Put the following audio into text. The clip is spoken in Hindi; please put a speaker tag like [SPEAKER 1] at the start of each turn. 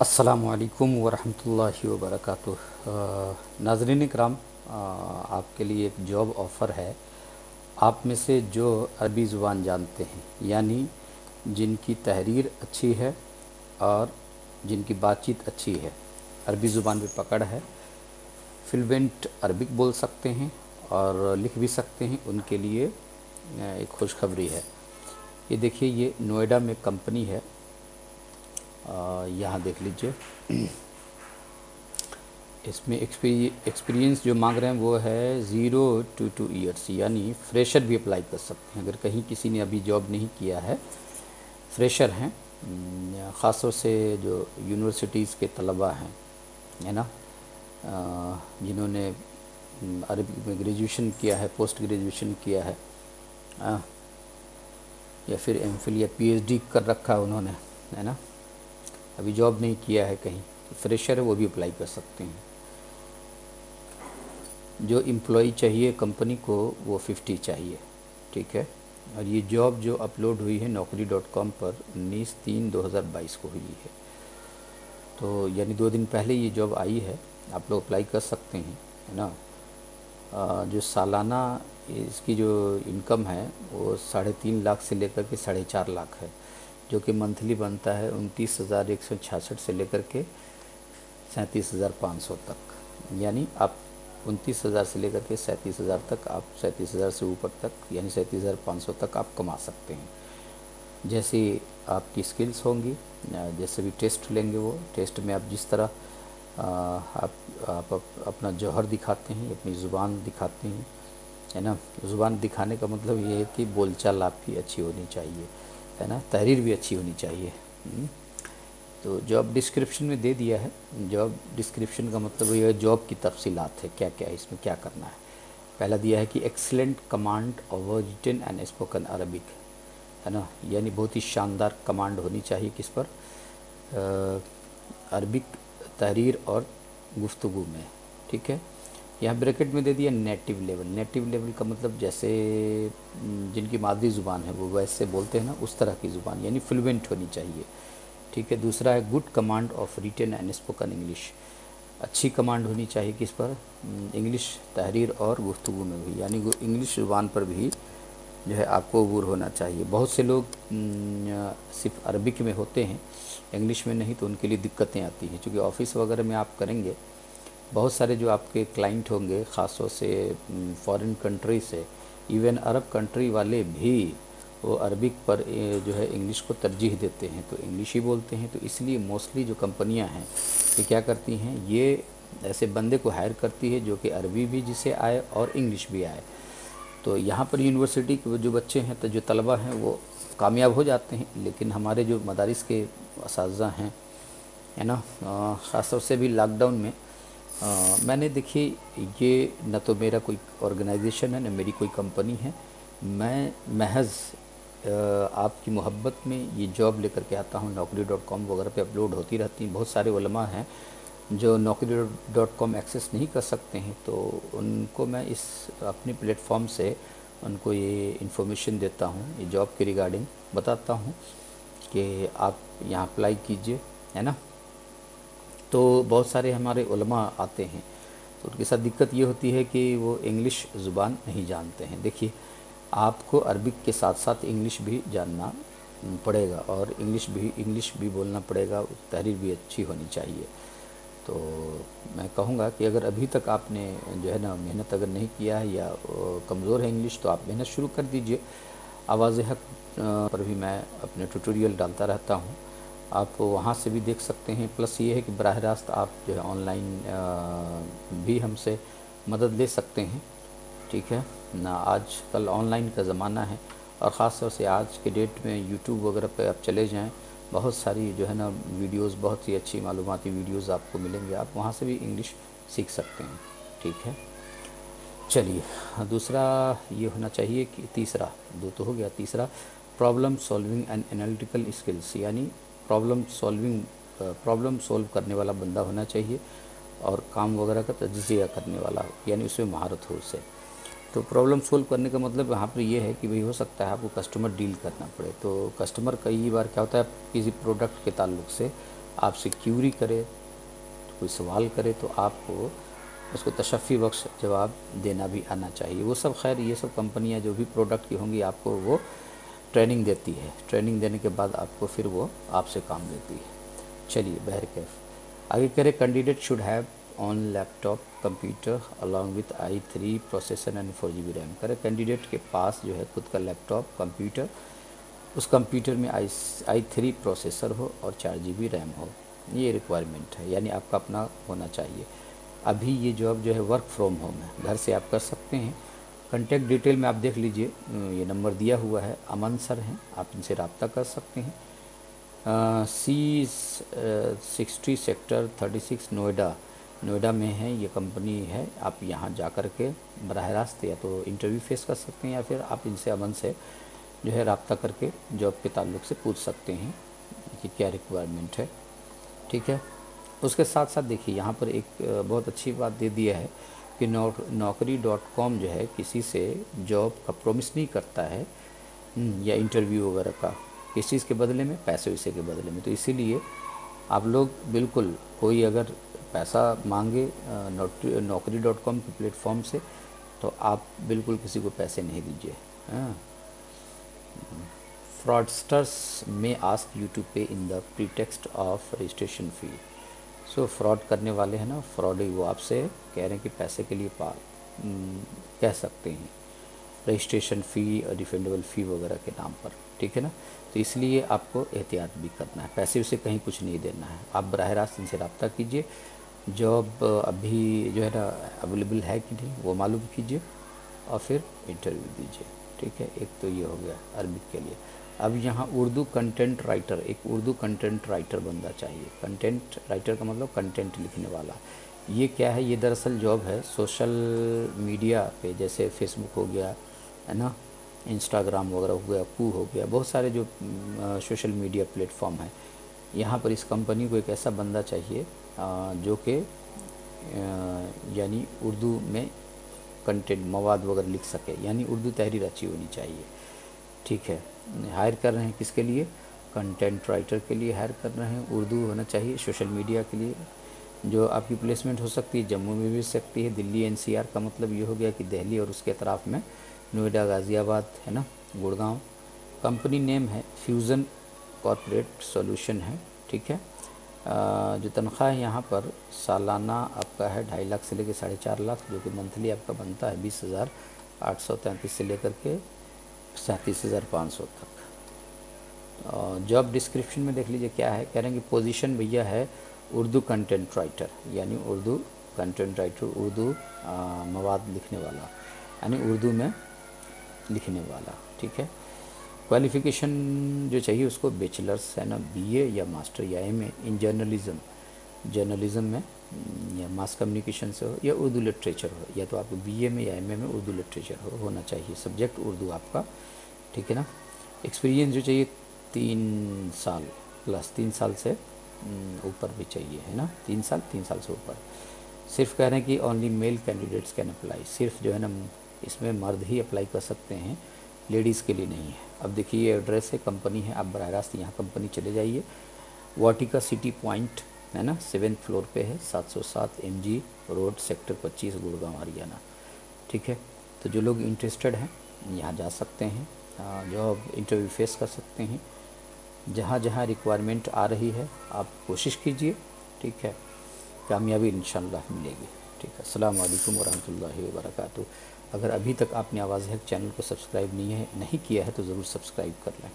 [SPEAKER 1] अस्सलामु अलैकुम वरहमतुल्लाहि वबरकातुह। नाज़रीन इकराम, आपके लिए एक जॉब ऑफ़र है। आप में से जो अरबी ज़ुबान जानते हैं, यानी जिनकी तहरीर अच्छी है और जिनकी बातचीत अच्छी है, अरबी ज़ुबान पे पकड़ है, फ्लुएंट अरबिक बोल सकते हैं और लिख भी सकते हैं, उनके लिए एक खुशखबरी है। ये देखिए, ये नोएडा में कंपनी है। यहाँ देख लीजिए। इसमें एक्सपीरियंस जो मांग रहे हैं वो है 0 to 2 ईयर्स, यानी फ्रेशर भी अप्लाई कर सकते हैं। अगर कहीं किसी ने अभी जॉब नहीं किया है, फ्रेशर हैं, ख़ास तौर से जो यूनिवर्सिटीज़ के तलबा हैं, है ना, जिन्होंने अरबी में ग्रेजुएशन किया है, पोस्ट ग्रेजुएशन किया है, या फिर एमफिल या पीएचडी कर रखा है उन्होंने, है ना, अभी जॉब नहीं किया है कहीं, तो फ्रेशर है, वो भी अप्लाई कर सकते हैं। जो एम्प्लॉई चाहिए कंपनी को वो 50 चाहिए, ठीक है। और ये जॉब जो अपलोड हुई है naukri.com पर 19/3/2022 को हुई है, तो यानी 2 दिन पहले ये जॉब आई है। आप लोग अप्लाई कर सकते हैं, है ना। जो सालाना इसकी जो इनकम है वो 3.5 लाख से लेकर के 4.5 लाख है, जो कि मंथली बनता है 29,166 से लेकर के 37,500 तक। यानी आप 29,000 से लेकर के 37,000 तक, आप 37,000 से ऊपर तक, यानी 37,500 तक आप कमा सकते हैं। जैसे आपकी स्किल्स होंगी, जैसे भी टेस्ट लेंगे, वो टेस्ट में आप जिस तरह आप अपना जौहर दिखाते हैं, अपनी ज़ुबान दिखाते हैं, है ना। ज़ुबान दिखाने का मतलब ये है कि बोलचाल आपकी अच्छी होनी चाहिए, है ना, तहरीर भी अच्छी होनी चाहिए। तो जॉब डिस्क्रिप्शन में दे दिया है। जॉब डिस्क्रिप्शन का मतलब ये जॉब की तफसीलात है, क्या क्या है इसमें, क्या करना है। पहला दिया है कि excellent command over written and spoken Arabic, है ना, यानी बहुत ही शानदार कमांड होनी चाहिए किस पर, अरबिक तहरीर और गुफ्तगू में, ठीक है। यहाँ ब्रैकेट में दे दिया नेटिव लेवल। नेटिव लेवल का मतलब जैसे जिनकी मादरी ज़ुबान है वो वैसे बोलते हैं ना, उस तरह की ज़ुबान, यानी फ्लुएंट होनी चाहिए, ठीक है। दूसरा है good command of written and spoken English, अच्छी कमांड होनी चाहिए किस पर, इंग्लिश तहरीर और गुफ्तगू में भी, यानी इंग्लिश ज़ुबान पर भी जो है आपको अबूर होना चाहिए। बहुत से लोग सिर्फ अरबिक में होते हैं, इंग्लिश में नहीं, तो उनके लिए दिक्कतें आती हैं, क्योंकि ऑफ़िस वगैरह में आप करेंगे, बहुत सारे जो आपके क्लाइंट होंगे ख़ास तौर से फॉरेन कंट्री से, इवन अरब कंट्री वाले भी वो अरबिक पर जो है इंग्लिश को तरजीह देते हैं, तो इंग्लिश ही बोलते हैं। तो इसलिए मोस्टली जो कंपनियां हैं ये क्या करती हैं, ये ऐसे बंदे को हायर करती है जो कि अरबी भी जिसे आए और इंग्लिश भी आए। तो यहाँ पर यूनिवर्सिटी के जो बच्चे हैं, तो जो तलबा हैं वो कामयाब हो जाते हैं, लेकिन हमारे जो मदारिस के असातिज़ा हैं, है ना, ख़ास तौर से भी लॉकडाउन में मैंने देखिए, ये न तो मेरा कोई ऑर्गेनाइजेशन है, न मेरी कोई कंपनी है, मैं महज़ आपकी मोहब्बत में ये जॉब लेकर के आता हूँ। naukri.com वगैरह पे अपलोड होती रहती हैं। बहुत सारे उलमा हैं जो naukri.com एक्सेस नहीं कर सकते हैं, तो उनको मैं इस अपने प्लेटफॉर्म से उनको ये इन्फॉर्मेशन देता हूँ, ये जॉब के रिगार्डिंग बताता हूँ कि आप यहाँ अप्लाई कीजिए, है ना। तो बहुत सारे हमारे उलमा आते हैं, तो उनके साथ दिक्कत ये होती है कि वो इंग्लिश ज़ुबान नहीं जानते हैं। देखिए, आपको अरबिक के साथ साथ इंग्लिश भी जानना पड़ेगा, और इंग्लिश भी बोलना पड़ेगा, तहरीर भी अच्छी होनी चाहिए। तो मैं कहूँगा कि अगर अभी तक आपने जो है ना मेहनत अगर नहीं किया है, या कमज़ोर है इंग्लिश, तो आप मेहनत शुरू कर दीजिए। आवाज़ हक पर भी मैं अपने ट्यूटोरियल डालता रहता हूँ, आप वहाँ से भी देख सकते हैं। प्लस ये है कि बराह रास्त आप जो है ऑनलाइन भी हमसे मदद ले सकते हैं, ठीक है ना। आज कल ऑनलाइन का ज़माना है, और ख़ास तौर से आज के डेट में यूट्यूब वगैरह पे आप चले जाएं, बहुत सारी जो है ना वीडियोस, बहुत ही अच्छी मालूमाती वीडियोस आपको मिलेंगे, आप वहाँ से भी इंग्लिश सीख सकते हैं, ठीक है। चलिए, दूसरा ये होना चाहिए कि तीसरा, 2 तो हो गया, तीसरा problem solving and analytical skills, यानी प्रॉब्लम सॉल्व करने वाला बंदा होना चाहिए, और काम वगैरह का तज्ज़िया करने वाला, यानी उसमें महारत हो उससे। तो प्रॉब्लम सोल्व करने का मतलब यहाँ पर ये है कि भाई हो सकता है आपको कस्टमर डील करना पड़े। तो कस्टमर कई बार क्या होता है, किसी प्रोडक्ट के ताल्लुक से आपसे क्यूरी करे, कोई सवाल करे तो आपको उसको तशफ़ी बख्श जवाब देना भी आना चाहिए। वो सब खैर ये सब कंपनियां जो भी प्रोडक्ट की होंगी आपको वो ट्रेनिंग देती है, ट्रेनिंग देने के बाद आपको फिर वो आपसे काम लेती है। चलिए बहरकैफ आगे करें, candidate should have on laptop computer along with i3 processor and 4 GB RAM. करें कैंडिडेट के पास जो है खुद का लैपटॉप कंप्यूटर, उस कंप्यूटर में i3 प्रोसेसर हो और 4 GB रैम हो, ये रिक्वायरमेंट है, यानी आपका अपना होना चाहिए। अभी ये जॉब जो है वर्क फ्रॉम होम है, घर से आप कर सकते हैं। कॉन्टैक्ट डिटेल में आप देख लीजिए, ये नंबर दिया हुआ है, अमन सर हैं, आप इनसे रब्ता कर सकते हैं। C60 सेक्टर 36 नोएडा में है ये कंपनी है। आप यहाँ जा कर के बराह रास्त या तो इंटरव्यू फेस कर सकते हैं या फिर आप इनसे अमन से जो है रब्ता करके जॉब के ताल्लुक़ से पूछ सकते हैं कि क्या रिक्वायरमेंट है, ठीक है। उसके साथ साथ देखिए यहाँ पर एक बहुत अच्छी बात दे दिया है कि naukri.com जो है किसी से जॉब का प्रॉमिस नहीं करता है या इंटरव्यू वगैरह का, किस चीज़ के बदले में, पैसे वैसे के बदले में। तो इसीलिए आप लोग बिल्कुल, कोई अगर पैसा मांगे naukri.com के प्लेटफॉर्म से तो आप बिल्कुल किसी को पैसे नहीं दीजिए। फ्रॉडस्टर्स में आस्क यू टू पे in the pretext of registration fee. So fraud करने वाले हैं ना, फ्रॉड ही वो आपसे कह रहे हैं कि पैसे के लिए कह सकते हैं रजिस्ट्रेशन फ़ी और रिफंडेबल फ़ी वगैरह के नाम पर, ठीक है ना। तो इसलिए आपको एहतियात भी करना है, पैसे उसे कहीं कुछ नहीं देना है। आप बराह रास्त इनसे रब्ता कीजिए, जॉब अभी जो है ना अवेलेबल है कि नहीं वो मालूम कीजिए और फिर इंटरव्यू दीजिए, ठीक है। एक तो ये हो गया अरबिक के लिए। अब यहाँ उर्दू कंटेंट राइटर, एक उर्दू कंटेंट राइटर बंदा चाहिए। कंटेंट राइटर का मतलब कंटेंट लिखने वाला। ये क्या है, ये दरअसल जॉब है सोशल मीडिया पे, जैसे फेसबुक हो गया है ना, इंस्टाग्राम वगैरह हो गया, कू हो गया, बहुत सारे जो सोशल मीडिया प्लेटफॉर्म है। यहाँ पर इस कंपनी को एक ऐसा बंदा चाहिए जो कि यानी उर्दू में कंटेंट मवाद वगैरह लिख सके, यानी उर्दू तहरीर अच्छी होनी चाहिए, ठीक है। हायर कर रहे हैं किसके लिए, कंटेंट राइटर के लिए हायर कर रहे हैं। उर्दू होना चाहिए सोशल मीडिया के लिए। जो आपकी प्लेसमेंट हो सकती है जम्मू में भी सकती है, दिल्ली NCR का मतलब ये हो गया कि दिल्ली और उसके अतराफ़ में नोएडा, गाज़ियाबाद है ना, गुड़गांव। कंपनी नेम है फ्यूज़न कॉर्पोरेट सॉल्यूशन है, ठीक है। जो तनख्वाह है यहाँ पर सालाना आपका है 2.5 लाख से लेकर 4.5 लाख, जो कि मंथली आपका बनता है 20,833 से लेकर के 37,500 तक। जॉब डिस्क्रिप्शन में देख लीजिए क्या है, कह रहे हैं कि पोजीशन भैया है उर्दू कंटेंट राइटर, यानी उर्दू कंटेंट राइटर, उर्दू मवाद लिखने वाला, यानी उर्दू में लिखने वाला, ठीक है। क्वालिफ़िकेशन जो चाहिए उसको बैचलर्स है ना, BA या मास्टर या MA इन जर्नलिज़म में या मास कम्युनिकेशन से हो या उर्दू लिटरेचर हो, या तो आपको BA में या MA में उर्दू लिटरेचर होना चाहिए, सब्जेक्ट उर्दू आपका, ठीक है ना। एक्सपीरियंस जो चाहिए 3 साल प्लस, 3 साल से ऊपर भी चाहिए, है ना, 3 साल से ऊपर। सिर्फ कह रहे हैं कि only male candidates can apply, सिर्फ जो है ना इसमें मर्द ही अप्लाई कर सकते हैं, लेडीज़ के लिए नहीं है। अब देखिए ये एड्रेस है, कंपनी है, आप बराह रास्त यहाँ कंपनी चले जाइए। वाटिका सिटी पॉइंट है ना, 7th फ्लोर पे है, 707 MG road, sector 25, Gurgaon, Haryana, ठीक है। तो जो लोग इंटरेस्टेड हैं यहाँ जा सकते हैं, जॉब इंटरव्यू फेस कर सकते हैं। जहाँ जहाँ रिक्वायरमेंट आ रही है आप कोशिश कीजिए, ठीक है, कामयाबी इंशाल्लाह मिलेगी, ठीक है। अस्सलाम वालेकुम वरहमतुल्लाहि वबरकातुहू। अगर अभी तक आपने आवाज़ है चैनल को सब्सक्राइब नहीं किया है तो ज़रूर सब्सक्राइब कर लें।